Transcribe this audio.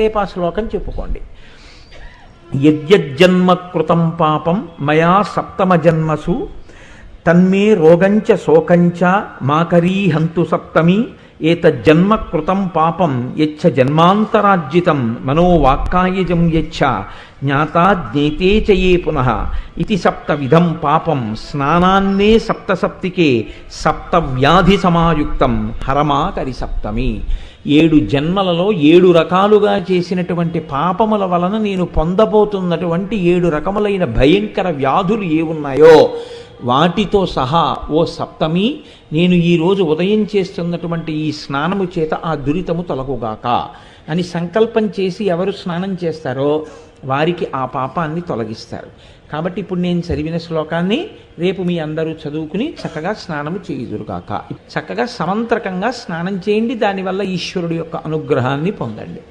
రేపు ఆ శ్లోకం చెప్పుకోండి. యజ్జన్మ కృతం పాపం మయా సప్తమ జన్మసు తన్మే రోగంచ శోకంచ మాకరీ హంతు సప్తమి ఏతజ్జన్మ కృతం పాపం యచ్చ జన్మాంతరార్జితం మనోవాక్కాయజం యచ్చ జ్ఞాతా జ్ఞేతే చ యే పునః ఇతి సప్తవిధం పాపం స్నానాన్నే సప్తసప్తికే సప్తవ్యాధి సమాయుక్తం హరమాకరి సప్తమి. 7 జన్మలలో 7 రకాలుగా చేసినటువంటి పాపముల వలన నేను పొందబోతున్నటువంటి 7 రకములైన భయంకర వ్యాధులు ఏ ఉన్నాయో వాటితో సహా ఓ సప్తమి, నేను ఈరోజు ఉదయం చేస్తున్నటువంటి ఈ స్నానము చేత ఆ దురితము తొలగుగాక అని సంకల్పం చేసి ఎవరు స్నానం చేస్తారో వారికి ఆ పాపాన్ని తొలగిస్తారు. కాబట్టి ఇప్పుడు నేను చదివిన శ్లోకాన్ని రేపు మీ అందరూ చదువుకుని చక్కగా స్నానము చేయుదురుగాక. చక్కగా సమంత్రకంగా స్నానం చేయండి, దానివల్ల ఈశ్వరుడు యొక్క అనుగ్రహాన్ని పొందండి.